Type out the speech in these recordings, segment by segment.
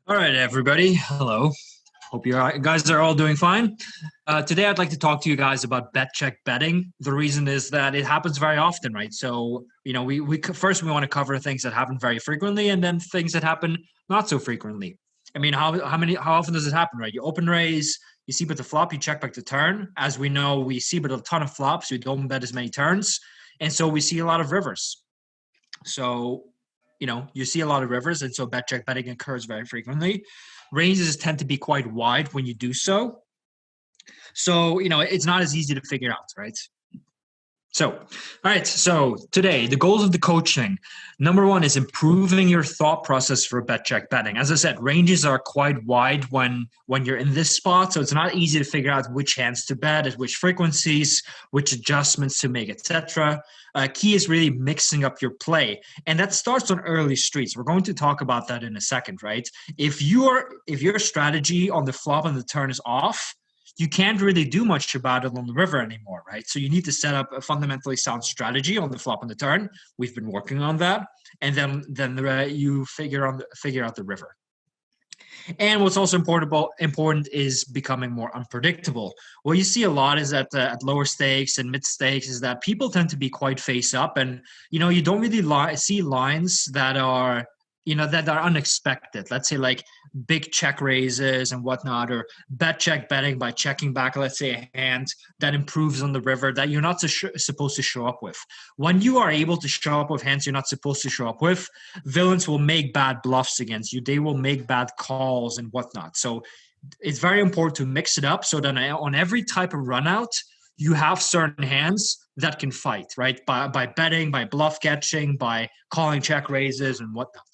All right, everybody. Hello. Hope you guys are all doing fine. Today, I'd like to talk to you guys about bet check betting. The reason is that it happens very often, right? So, first we want to cover things that happen very frequently, and then things that happen not so frequently. I mean, how often does it happen, right? You open raise, you see bet the flop, you check back the turn. As we know, we see bet a ton of flops. We don't bet as many turns, and so we see a lot of rivers. So, you see a lot of rivers, and so bet check betting occurs very frequently. Ranges tend to be quite wide when you do so. So, it's not as easy to figure out, right? So, all right. So today, the goals of the coaching. Number one is improving your thought process for bet check betting. As I said, ranges are quite wide when you're in this spot, so it's not easy to figure out which hands to bet, at which frequencies, which adjustments to make, etc. Key is really mixing up your play, and that starts on early streets. We're going to talk about that in a second, right? If your strategy on the flop and the turn is off, you can't really do much about it on the river anymore, right? So you need to set up a fundamentally sound strategy on the flop and the turn. We've been working on that, and then you figure out the river. And what's also important is becoming more unpredictable. What you see a lot is that at lower stakes and mid stakes is that people tend to be quite face up, and you don't really see lines that are that are unexpected. Let's say like big check raises and whatnot, or bet check betting by checking back, let's say a hand that improves on the river that you're not supposed to show up with. When you are able to show up with hands you're not supposed to show up with, villains will make bad bluffs against you. They will make bad calls and whatnot. So it's very important to mix it up so that on every type of run out, you have certain hands that can fight, right? By betting, by bluff catching, by calling check raises and whatnot.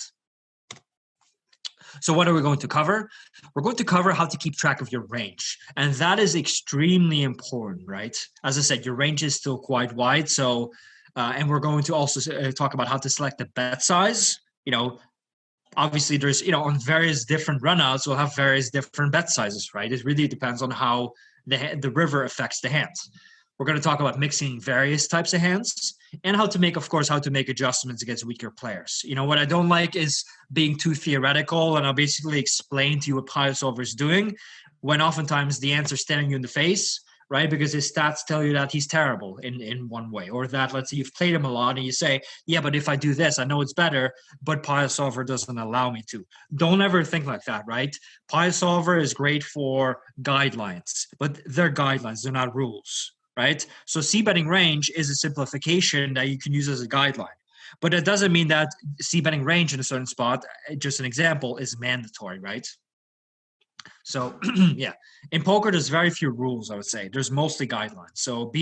So what are we going to cover? We're going to cover how to keep track of your range. And that is extremely important, right? As I said, your range is still quite wide. So, and we're going to also talk about how to select the bet size. Obviously there's, on various different runouts, we'll have various different bet sizes, right? It really depends on how the river affects the hands. We're going to talk about mixing various types of hands and how to make adjustments against weaker players. What I don't like is being too theoretical, and I'll basically explain to you what Pile Solver is doing when oftentimes the answer's staring you in the face, right? Because his stats tell you that he's terrible in one way, or that, let's say you've played him a lot and you say, yeah, but if I do this, I know it's better, but Pile Solver doesn't allow me to. Don't ever think like that, right? Pile Solver is great for guidelines, but they're guidelines, they're not rules. Right? So c-betting range is a simplification that you can use as a guideline. But it doesn't mean that c-betting range in a certain spot, just an example, is mandatory, right? So yeah, in poker, there's very few rules, I would say. There's mostly guidelines. So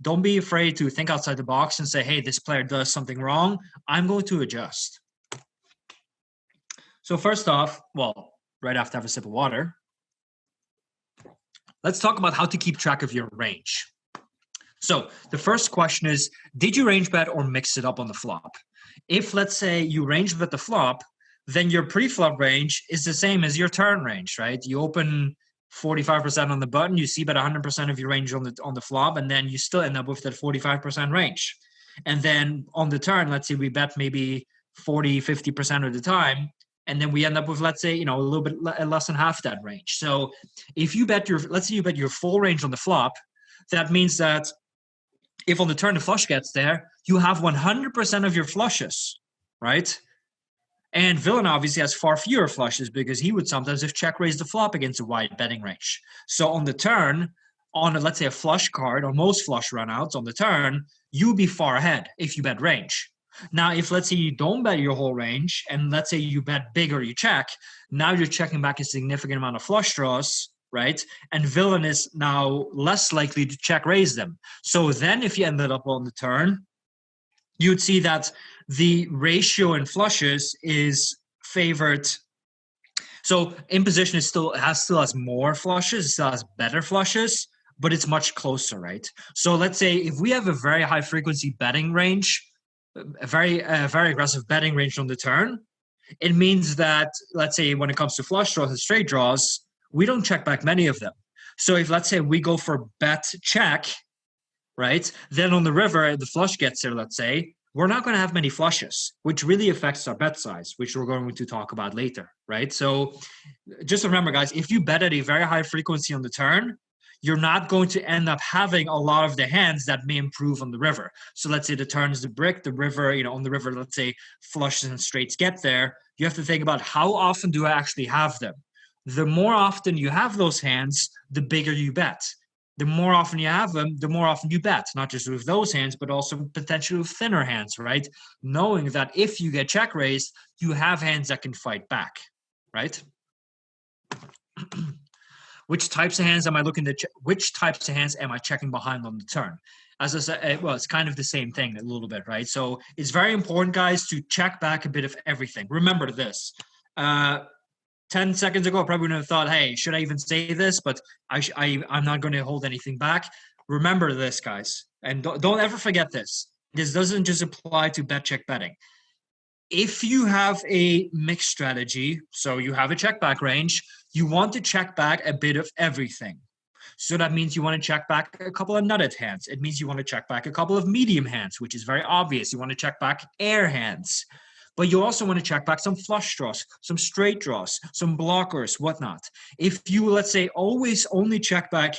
don't be afraid to think outside the box and say, hey, this player does something wrong. I'm going to adjust. So first off, right after I have a sip of water, let's talk about how to keep track of your range. So the first question is, did you range bet or mix it up on the flop? If, let's say, you range bet the flop, then your pre-flop range is the same as your turn range, right? You open 45% on the button, you see bet 100% of your range on the flop, and then you still end up with that 45% range. And then on the turn, let's say we bet maybe 40, 50% of the time, and then we end up with, let's say, a little bit less than half that range. So if you let's say you bet your full range on the flop, that means that if on the turn the flush gets there, you have 100% of your flushes, right? And villain obviously has far fewer flushes because he would sometimes have check raised the flop against a wide betting range. So on the turn, let's say a flush card, or most flush runouts on the turn, you'll be far ahead if you bet range. Now, if let's say you don't bet your whole range, and let's say you bet big or you check, now you're checking back a significant amount of flush draws, right? And villain is now less likely to check raise them. So then if you ended up on the turn, you'd see that the ratio in flushes is favored. So in position, it still has more flushes, it still has better flushes, but it's much closer, right? So let's say if we have a very high frequency betting range, a very aggressive betting range on the turn, it means that, let's say when it comes to flush draws and straight draws, we don't check back many of them. So if, let's say, we go for bet check, right, then on the river, the flush gets there, let's say, we're not going to have many flushes, which really affects our bet size, which we're going to talk about later, right? So just remember, guys, if you bet at a very high frequency on the turn, you're not going to end up having a lot of the hands that may improve on the river. So let's say the turn is the brick, the river, on the river, let's say flushes and straights get there. You have to think about how often do I actually have them? The more often you have those hands, the bigger you bet. The more often you have them, the more often you bet, not just with those hands, but also potentially with thinner hands, right? Knowing that if you get check raised, you have hands that can fight back, right? Which types of hands am I looking to which types of hands am I checking behind on the turn? As I said, well, it's kind of the same thing a little bit, right? So it's very important, guys, to check back a bit of everything. Remember this. 10 seconds ago, I probably would have thought, hey, should I even say this? But I'm not going to hold anything back. Remember this, guys. And don't ever forget this. This doesn't just apply to bet check betting. If you have a mixed strategy, so you have a check back range, you want to check back a bit of everything. So that means you want to check back a couple of nutted hands. It means you want to check back a couple of medium hands, which is very obvious. You want to check back air hands. But you also want to check back some flush draws, some straight draws, some blockers, whatnot. If you, let's say, always only check back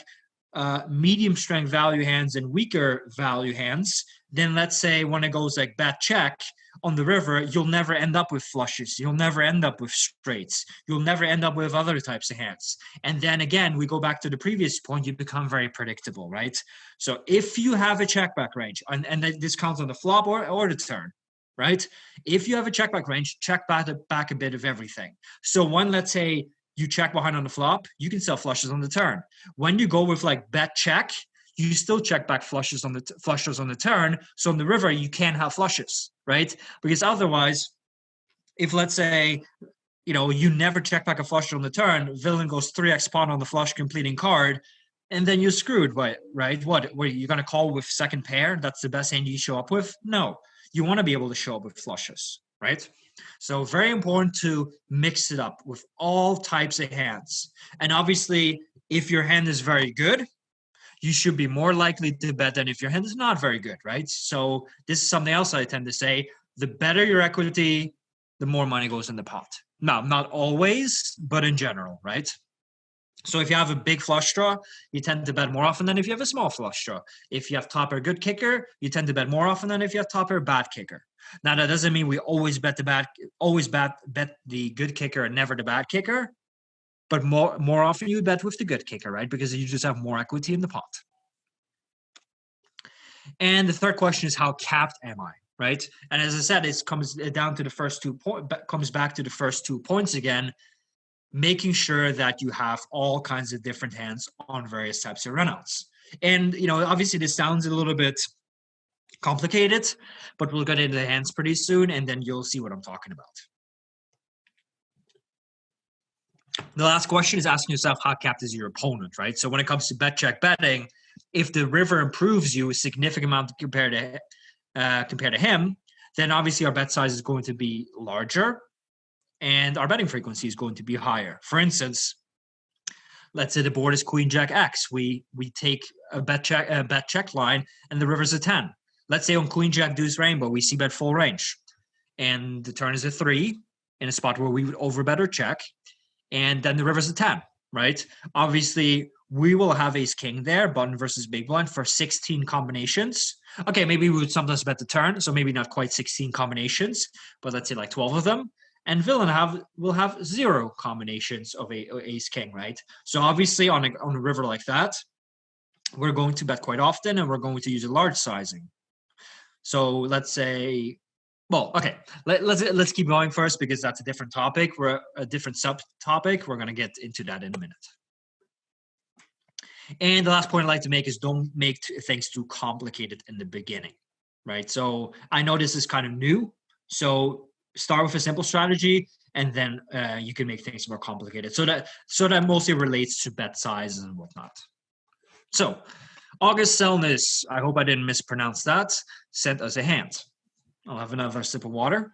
medium strength value hands and weaker value hands, then let's say when it goes like bet check on the river, you'll never end up with flushes. You'll never end up with straights. You'll never end up with other types of hands. And then again, we go back to the previous point, you become very predictable, right? So if you have a check back range, and this counts on the flop or the turn, right? If you have a check back range, check back a bit of everything. So when, let's say, you check behind on the flop, you can sell flushes on the turn. When you go with like bet check, you still check back flushes on the turn. So on the river, you can't have flushes, right? Because otherwise, if let's say, you never check back a flush on the turn, villain goes 3x pawn on the flush completing card, and then you're screwed, right? What you're going to call with second pair? That's the best hand you show up with? No. You want to be able to show up with flushes, right? So very important to mix it up with all types of hands. And obviously, if your hand is very good, you should be more likely to bet than if your hand is not very good, right? So this is something else I tend to say. The better your equity, the more money goes in the pot. Now, not always, but in general, right? So if you have a big flush draw, you tend to bet more often than if you have a small flush draw. If you have top pair good kicker, you tend to bet more often than if you have top pair bad kicker. Now that doesn't mean we always bet the good kicker and never the bad kicker, but more often you bet with the good kicker, right? Because you just have more equity in the pot. And the third question is, how capped am I, right? And as I said, it comes back to the first 2 points again. Making sure that you have all kinds of different hands on various types of runouts. And, obviously this sounds a little bit complicated, but we'll get into the hands pretty soon, and then you'll see what I'm talking about. The last question is asking yourself, how capped is your opponent, right? So when it comes to bet check betting, if the river improves you a significant amount compared to him, then obviously our bet size is going to be larger, and our betting frequency is going to be higher. For instance, let's say the board is Queen Jack X. We take a bet check line, and the river's a 10. Let's say on Queen Jack Deuce Rainbow, we see bet full range, and the turn is a 3 in a spot where we would overbet or check, and then the river's a 10, right? Obviously, we will have ace king there, button versus big blind for 16 combinations. Okay, maybe we would sometimes bet the turn, so maybe not quite 16 combinations, but let's say like 12 of them. And villain will have 0 combinations of ace king, right? So obviously on a river like that, we're going to bet quite often, and we're going to use a large sizing. So let's say, well, okay, let's keep going first, because that's a different topic. We're a different subtopic. We're going to get into that in a minute. And the last point I'd like to make is, don't make things too complicated in the beginning, right? So I know this is kind of new, so start with a simple strategy, and then you can make things more complicated. So that mostly relates to bet sizes and whatnot. So August Selness, I hope I didn't mispronounce that, sent us a hand. I'll have another sip of water.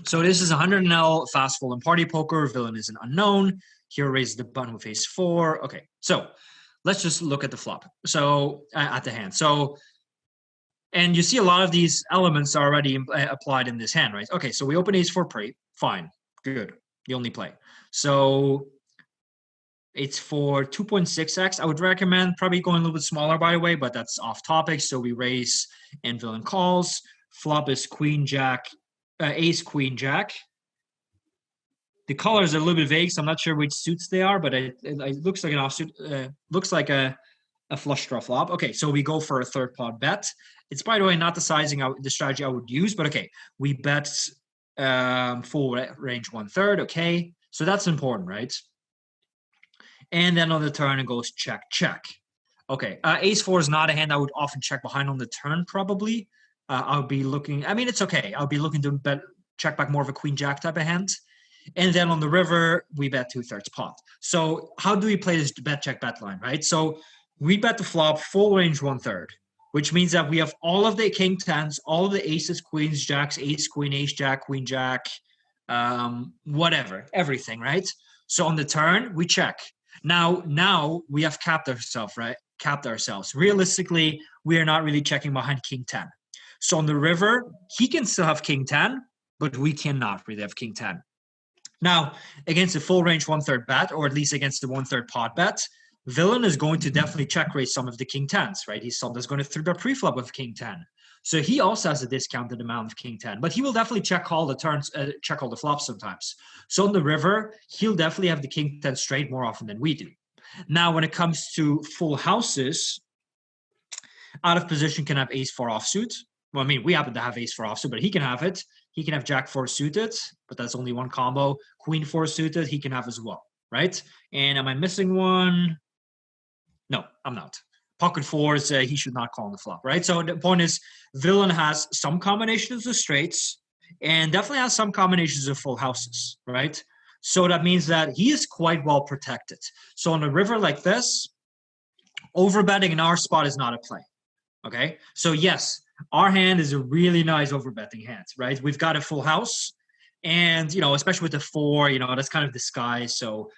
So this is 100NL fast fold and party poker. Villain is an unknown. Here raise the button with ace 4. Okay, so let's just look at the flop. So at the hand. So And you see a lot of these elements are already applied in this hand, right? Okay, so we open ace four pre, fine, good, the only play. So it's for 2.6x. I would recommend probably going a little bit smaller, by the way, but that's off topic. So we raise and villain calls. Flop is queen, jack, ace, queen, jack. The colors are a little bit vague, so I'm not sure which suits they are, but it looks like an offsuit. Looks like a flush draw flop. Okay, so we go for a third pot bet. It's, by the way, not the sizing, the strategy I would use, but okay, we bet full range 1/3. Okay, so that's important, right? And then on the turn, it goes check, check. Okay, ace four is not a hand I would often check behind on the turn, probably. I'll be looking, I mean, it's okay. I'll be looking to bet check back more of a queen jack type of hand. And then on the river, we bet 2/3 pot. So how do we play this bet check bet line, right? So we bet the flop full range 1/3, which means that we have all of the king tens, all of the aces, queens, jacks, ace, queen, ace, jack, queen, jack, whatever, everything, right? So on the turn, we check. Now we have capped ourselves, right? Capped ourselves. Realistically, we are not really checking behind king 10. So on the river, he can still have king 10, but we cannot really have king 10. Now, against a full range 1/3 bet, or at least against the 1/3 pot bet, villain is going to definitely check raise some of the king 10s, right? He's sometimes going to 3-bet preflop with king 10. So he also has a discounted amount of king 10, but he will definitely check call the turns, check all the flops sometimes. So on the river, he'll definitely have the king 10 straight more often than we do. Now, when it comes to full houses, out of position can have ace four offsuit. Well, I mean, we happen to have ace four offsuit, but he can have it. He can have jack four suited, but that's only one combo. Queen four suited, he can have as well, right? And am I missing one? No, I'm not. Pocket fours, he should not call on the flop, right? So the point is, villain has some combinations of straights and definitely has some combinations of full houses, right? So that means that he is quite well protected. So on a river like this, overbetting in our spot is not a play, okay? So yes, our hand is a really nice overbetting hand, right? We've got a full house, and especially with the four, that's kind of disguised. So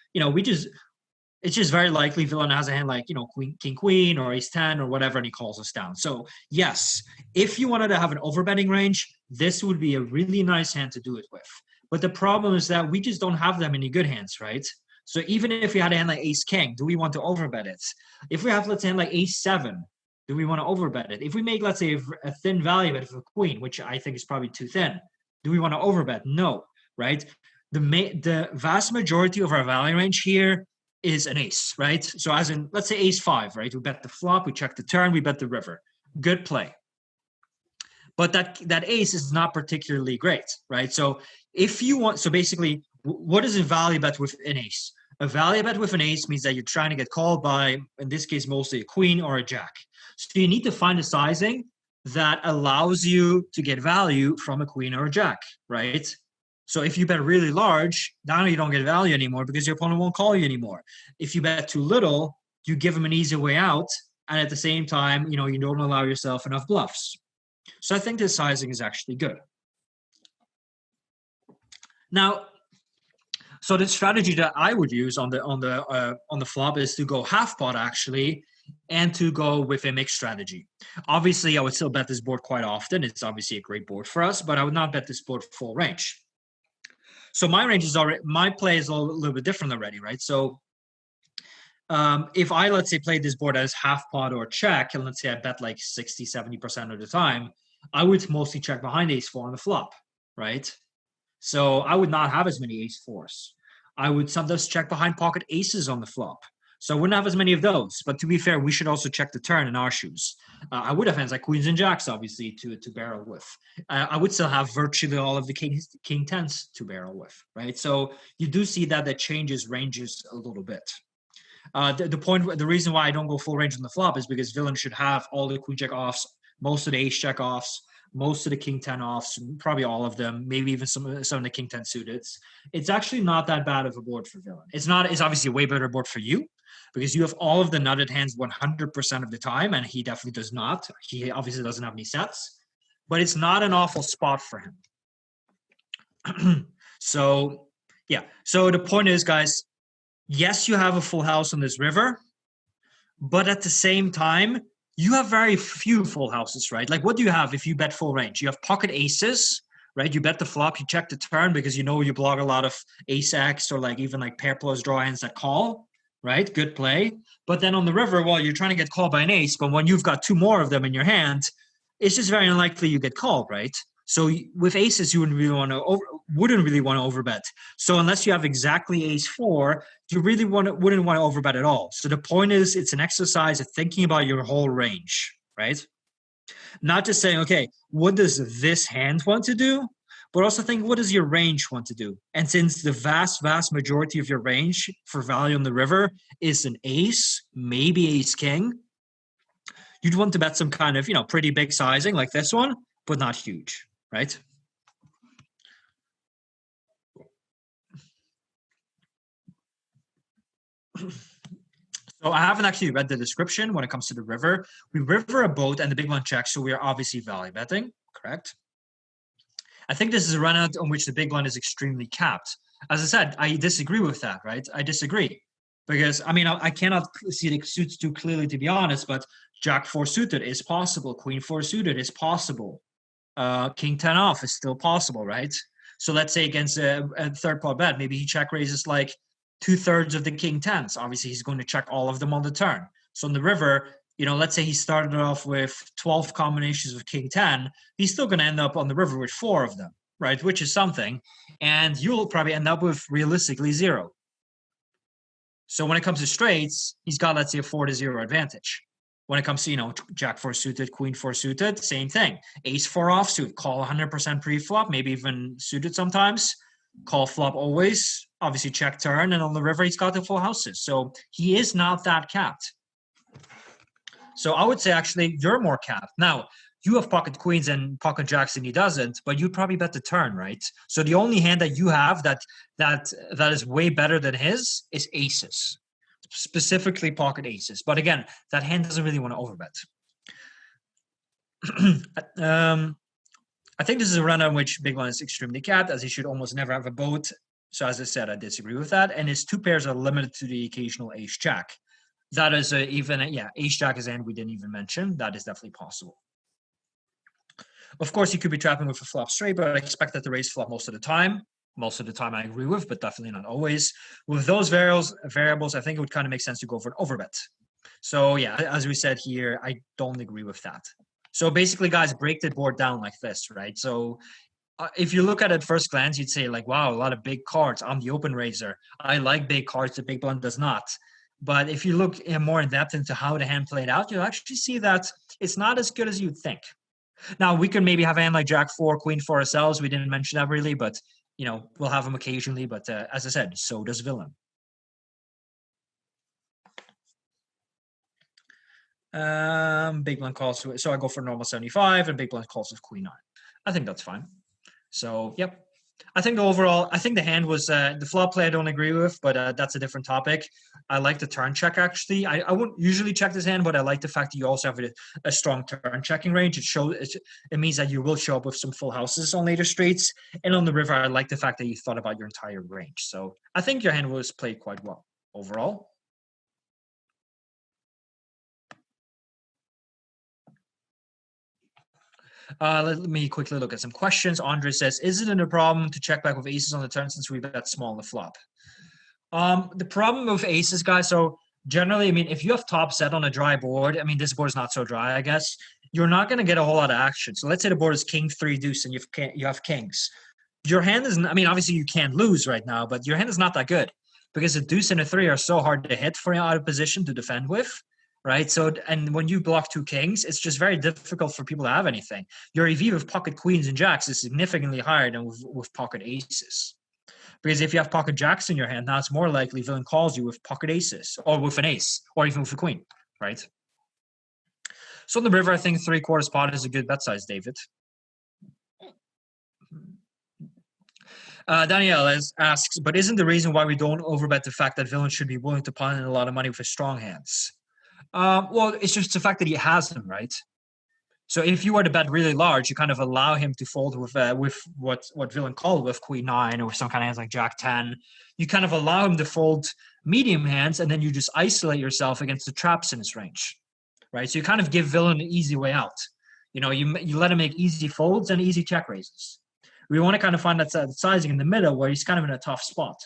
it's just very likely villain has a hand like queen, king, queen, or ace 10 or whatever, and he calls us down. So yes, if you wanted to have an overbetting range, this would be a really nice hand to do it with. But the problem is that we just don't have that many good hands, right? So even if we had a hand like ace king, do we want to overbet it? If we have, let's say, hand like ace 7, do we want to overbet it? If we make, let's say, a thin value bet of a queen, which I think is probably too thin, do we want to overbet? No, right? The vast majority of our value range here is an ace, right? So as in, let's say ace 5, right? We bet the flop, we check the turn, we bet the river. Good play. But that ace is not particularly great, right? So if you want, so basically, what is a value bet with an ace? A value bet with an ace means that you're trying to get called by, in this case, mostly a queen or a jack. So you need to find a sizing that allows you to get value from a queen or a jack, right? So if you bet really large, now you don't get value anymore because your opponent won't call you anymore. If you bet too little, you give them an easy way out, and at the same time, you don't allow yourself enough bluffs. So I think this sizing is actually good. Now, so the strategy that I would use on the flop is to go half pot actually, and to go with a mixed strategy. Obviously, I would still bet this board quite often. It's obviously a great board for us, but I would not bet this board full range. So my range is already, my play is a little bit different already, right? So if I, let's say, played this board as half pot or check, and let's say I bet like 60, 70% of the time, I would mostly check behind ace 4 on the flop, right? So I would not have as many ace 4s. I would sometimes check behind pocket aces on the flop. So I wouldn't have as many of those. But to be fair, we should also check the turn in our shoes. I would have hands like queens and jacks, obviously, to barrel with. I would still have virtually all of the king 10s to barrel with, right? So you do see that changes ranges a little bit. The reason why I don't go full range on the flop is because villain should have all the queen jack offs, most of the ace jack offs, most of the king 10 offs, probably all of them, maybe even some of the king 10 suited. It's actually not that bad of a board for villain. It's obviously a way better board for you because you have all of the nutted hands 100% of the time, and he definitely does not. He obviously doesn't have any sets, but it's not an awful spot for him. So, yeah. So the point is, guys, yes, you have a full house on this river, but at the same time, you have very few full houses, right? Like, what do you have if you bet full range? You have pocket aces, right? You bet the flop, you check the turn because you know you block a lot of ace X or like even like pair plus draw hands that call, right? Good play. But then on the river, well, you're trying to get called by an ace, but when you've got two more of them in your hand, it's just very unlikely you get called, right? So with aces, you wouldn't really want to overbet. So unless you have exactly ace four, you really wouldn't want to overbet at all. So the point is, it's an exercise of thinking about your whole range, right? Not just saying, okay, what does this hand want to do? But also think, what does your range want to do? And since the vast majority of your range for value on the river is an ace, maybe ace king, you'd want to bet some kind of, pretty big sizing like this one, but not huge, right? So I haven't actually read the description when it comes to the river. We river a boat and the big one checks, so we are obviously value betting, correct? I think this is a run out on which the big blind is extremely capped. As I said, I disagree with that, right? I disagree. Because, I cannot see the suits too clearly, to be honest, but Jack 4 suited is possible. Queen 4 suited is possible. King 10 off is still possible, right? So let's say against a third pot bet, maybe he check raises like 2/3 of the king 10s. Obviously, he's going to check all of them on the turn. So on the river, let's say he started off with 12 combinations of king 10, he's still going to end up on the river with 4 of them, right? Which is something. And you'll probably end up with realistically 0. So when it comes to straights, he's got, let's say, a 4-0 advantage. When it comes to, Jack 4 suited, Queen 4 suited, same thing. Ace 4 offsuit, call 100% pre-flop, maybe even suited sometimes. Call flop always, obviously check turn, and on the river, he's got the full houses. So he is not that capped. So I would say, actually, you're more capped. Now, you have pocket queens and pocket jacks and he doesn't, but you'd probably bet the turn, right? So the only hand that you have that is way better than his is aces, specifically pocket aces. But again, that hand doesn't really want to overbet. I think this is a run on which big blind is extremely capped, as he should almost never have a boat. So as I said, I disagree with that. And his 2 pairs are limited to the occasional ace jack. That is ace jack is a hand we didn't even mention. That is definitely possible. Of course, you could be trapping with a flop straight, but I expect that to raise flop most of the time. Most of the time I agree with, but definitely not always. With those variables, I think it would kind of make sense to go for an overbet. So yeah, as we said here, I don't agree with that. So basically, guys, break the board down like this, right? So if you look at it first glance, you'd say like, wow, a lot of big cards. I'm the open raiser. I like big cards. The big blind does not. But if you look more in depth into how the hand played out, you'll actually see that it's not as good as you'd think. Now, we could maybe have a hand like Jack 4, Queen 4 ourselves. We didn't mention that really, but, we'll have them occasionally. But as I said, so does villain. Big blind calls. So I go for normal 75 and big blind calls with Queen 9. I think that's fine. So, yep. I think the hand was the flop play I don't agree with, but that's a different topic. I like the turn check, actually. I wouldn't usually check this hand, but I like the fact that you also have a strong turn checking range. It means that you will show up with some full houses on later streets. And on the river, I like the fact that you thought about your entire range. So I think your hand was played quite well overall. Let me quickly look at some questions. Andre says, is it a problem to check back with aces on the turn since we bet small on the flop? The problem with aces, guys, so generally, if you have top set on a dry board, this board is not so dry, I guess, you're not going to get a whole lot of action. So let's say the board is king 3 deuce and you have kings. Your hand is, obviously you can't lose right now, but your hand is not that good because a deuce and a 3 are so hard to hit for you out of position to defend with. Right. So, and when you block 2 kings, it's just very difficult for people to have anything. Your EV with pocket queens and jacks is significantly higher than with pocket aces. Because if you have pocket jacks in your hand, now it's more likely villain calls you with pocket aces or with an ace or even with a queen. Right. So in the river, I think 3/4 pot is a good bet size, David. Danielle asks, but isn't the reason why we don't overbet the fact that villain should be willing to punt in a lot of money with his strong hands? Well, it's just the fact that he has them, right? So if you were to bet really large, you kind of allow him to fold with what villain called with Queen 9 or some kind of hands like Jack 10. You kind of allow him to fold medium hands, and then you just isolate yourself against the traps in his range. right? So you kind of give villain an easy way out. You let him make easy folds and easy check raises. We want to kind of find that sizing in the middle where he's kind of in a tough spot.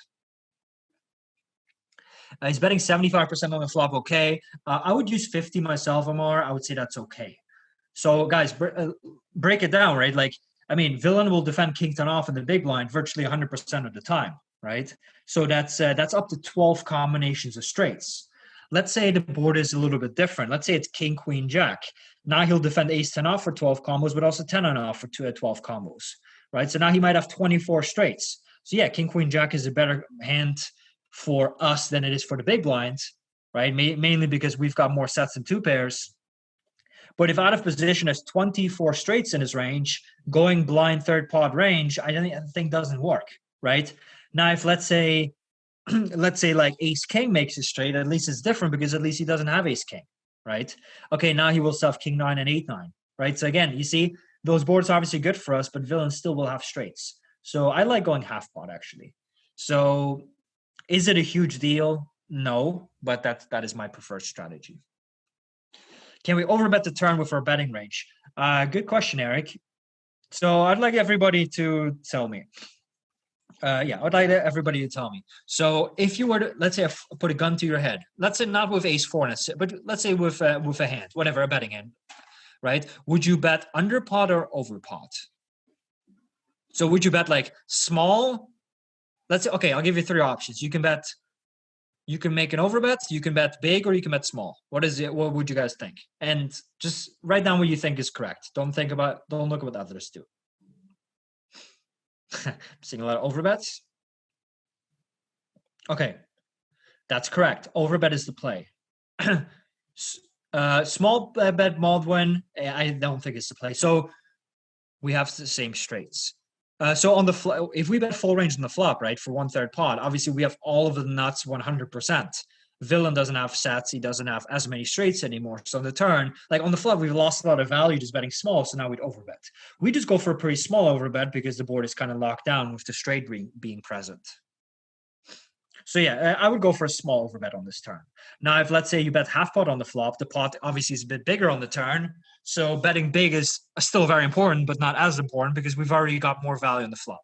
He's betting 75% on the flop. Okay. I would use 50 myself, Amar. I would say that's okay. So guys, break it down, right? Like, I mean, villain will defend king 10 off in the big blind virtually 100% of the time, right? So that's up to 12 combinations of straights. Let's say the board is a little bit different. Let's say it's king, queen, jack. Now he'll defend ace 10 off for 12 combos, but also 10 on off for 12 combos, right? So now he might have 24 straights. So yeah, king, queen, jack is a better hand for us than it is for the big blinds, right? Mainly because we've got more sets than two pairs. But if out of position has 24 straights in his range, going blind third pot range, I think doesn't work, right? Now, if let's say like ace king makes it straight, at least it's different because at least he doesn't have ace king, right? Okay, now he will stuff king 9 and 8-9, right? So again, you see, those boards are obviously good for us, but villain still will have straights. So I like going half pot actually. So is it a huge deal? No, but that is my preferred strategy. Can we overbet the turn with our betting range? Good question, Eric. So I'd like everybody to tell me. I'd like everybody to tell me. So if you were to, let's say, put a gun to your head, let's say not with ace 4, but let's say with a hand, whatever, a betting hand, right? Would you bet under pot or over pot? So would you bet like small? Let's say, okay, I'll give you 3 options. You can make an overbet, you can bet big, or you can bet small. What would you guys think? And just write down what you think is correct. Don't look at what others do. I'm seeing a lot of overbets. Okay, that's correct. Overbet is the play. Small bet Baldwin, I don't think it's the play. So we have the same straights. So on the if we bet full range on the flop, right, for 1/3 pot, obviously we have all of the nuts 100%. Villain doesn't have sets. He doesn't have as many straights anymore. So on the turn, like on the flop, we've lost a lot of value just betting small. So now we'd overbet. We just go for a pretty small overbet because the board is kind of locked down with the straight being present. So yeah, I would go for a small overbet on this turn. Now, if let's say you bet half pot on the flop, the pot obviously is a bit bigger on the turn. So betting big is still very important, but not as important because we've already got more value on the flop.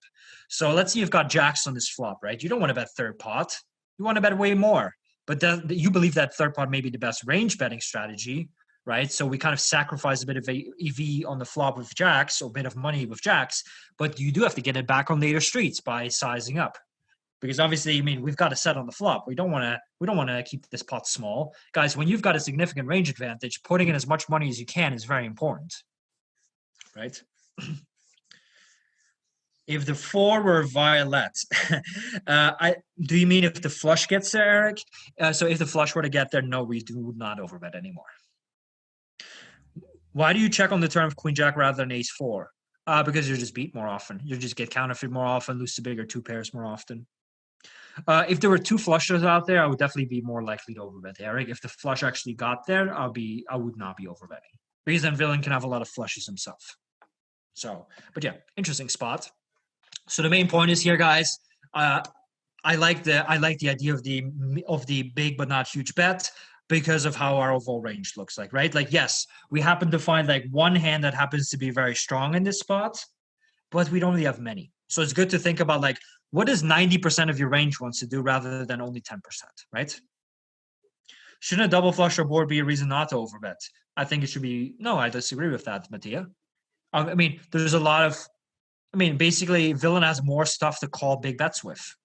So let's say you've got jacks on this flop, right? You don't want to bet third pot. You want to bet way more. But you believe that third pot may be the best range betting strategy, right? So we kind of sacrifice a bit of EV on the flop with jacks, or a bit of money with jacks, but you do have to get it back on later streets by sizing up. Because obviously, I mean, we've got a set on the flop. We don't want to keep this pot small. Guys, when you've got a significant range advantage, putting in as much money as you can is very important, right? If the 4 were violet, do you mean if the flush gets there, Eric? So if the flush were to get there, no, we do not overbet anymore. Why do you check on the turn of queen jack rather than ace 4? Because you just beat more often. You just get counterfeit more often, lose to bigger 2 pairs more often. If there were 2 flushes out there, I would definitely be more likely to overbet, Eric. If the flush actually got there, I would not be overbetting because then villain can have a lot of flushes himself. So, but yeah, interesting spot. So the main point is here, guys. I like the idea of the big but not huge bet because of how our overall range looks like, right? Like, yes, we happen to find like one hand that happens to be very strong in this spot, but we don't really have many. So it's good to think about like, what does 90% of your range wants to do rather than only 10%, right? Shouldn't a double flush or board be a reason not to overbet? I think it should be. No, I disagree with that, Mattia. I mean, there's a lot of. I mean, basically, villain has more stuff to call big bets with,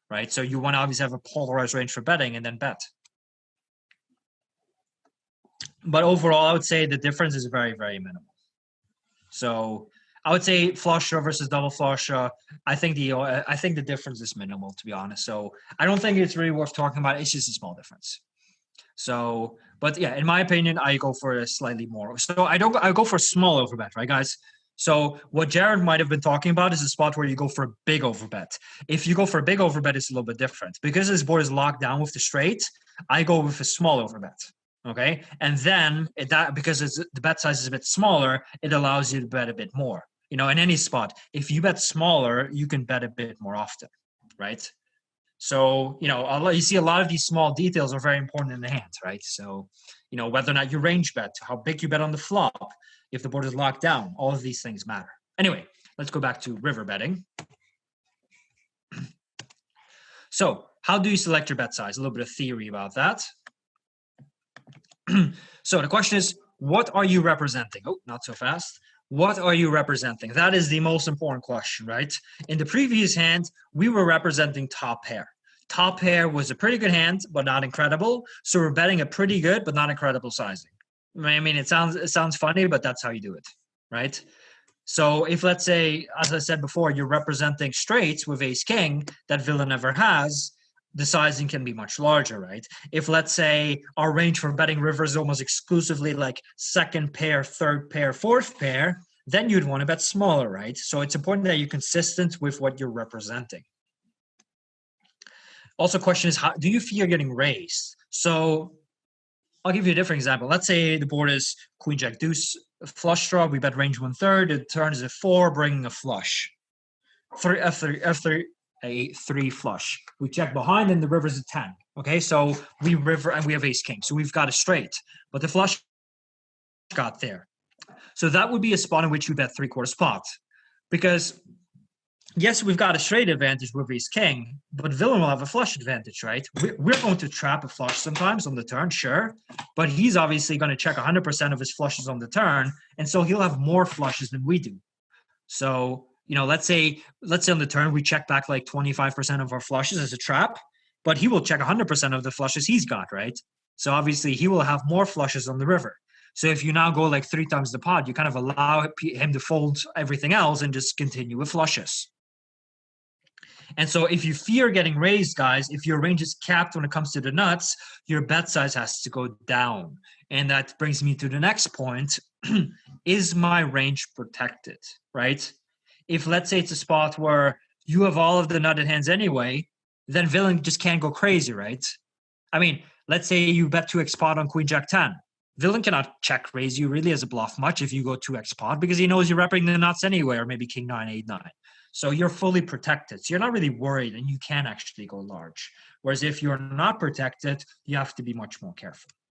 right? So you want to obviously have a polarized range for betting and then bet. But overall, I would say the difference is very, very minimal. So I would say flush draw versus double flush draw. I think the difference is minimal, to be honest. So I don't think it's really worth talking about. It's just a small difference. So, but yeah, in my opinion, I go for a slightly more. So I go for a small overbet, right, guys? So what Jared might have been talking about is a spot where you go for a big overbet. If you go for a big overbet, it's a little bit different. Because this board is locked down with the straight, I go with a small overbet. Okay. And then because the bet size is a bit smaller, it allows you to bet a bit more. In any spot, if you bet smaller, you can bet a bit more often, right? So, you see a lot of these small details are very important in the hand, right? So whether or not you range bet, how big you bet on the flop, if the board is locked down, all of these things matter. Anyway, let's go back to river betting. So how do you select your bet size? A little bit of theory about that. So the question is, what are you representing? Oh, not so fast. What are you representing? That is the most important question, right? In the previous hand, we were representing top pair. Top pair was a pretty good hand, but not incredible. So we're betting a pretty good, but not incredible sizing. I mean, it sounds funny, but that's how you do it, right? So if, let's say, as I said before, you're representing straights with ace king that villain never has, the sizing can be much larger, right? If, let's say, our range for betting rivers is almost exclusively like second pair, third pair, fourth pair, then you'd want to bet smaller, right? So it's important that you're consistent with what you're representing. Also, question is, how do you fear getting raised? So I'll give you a different example. Let's say the board is queen, jack, deuce, flush draw. We bet range 1/3. The turn is a 4, bringing a flush. F3, a 3 flush. We check behind, and the river's a 10. Okay, so we river, and we have ace king. So we've got a straight, but the flush got there. So that would be a spot in which we bet 3/4 pot. Because, yes, we've got a straight advantage with ace king, but villain will have a flush advantage, right? We're going to trap a flush sometimes on the turn, sure, but he's obviously going to check 100% of his flushes on the turn, and so he'll have more flushes than we do. So, let's say on the turn we check back like 25% of our flushes as a trap, but he will check 100% of the flushes he's got, right? So obviously he will have more flushes on the river. So if you now go like 3 times the pot, you kind of allow him to fold everything else and just continue with flushes. And so if you fear getting raised, guys, if your range is capped when it comes to the nuts, your bet size has to go down. And that brings me to the next point. Is my range protected, right? If, let's say, it's a spot where you have all of the nutted hands anyway, then villain just can't go crazy, right? I mean, let's say you bet 2x pot on queen, jack, 10. Villain cannot check raise you really as a bluff much if you go 2x pot because he knows you're repping the nuts anyway, or maybe king 9, 8, 9. So you're fully protected. So you're not really worried, and you can actually go large. Whereas if you're not protected, you have to be much more careful.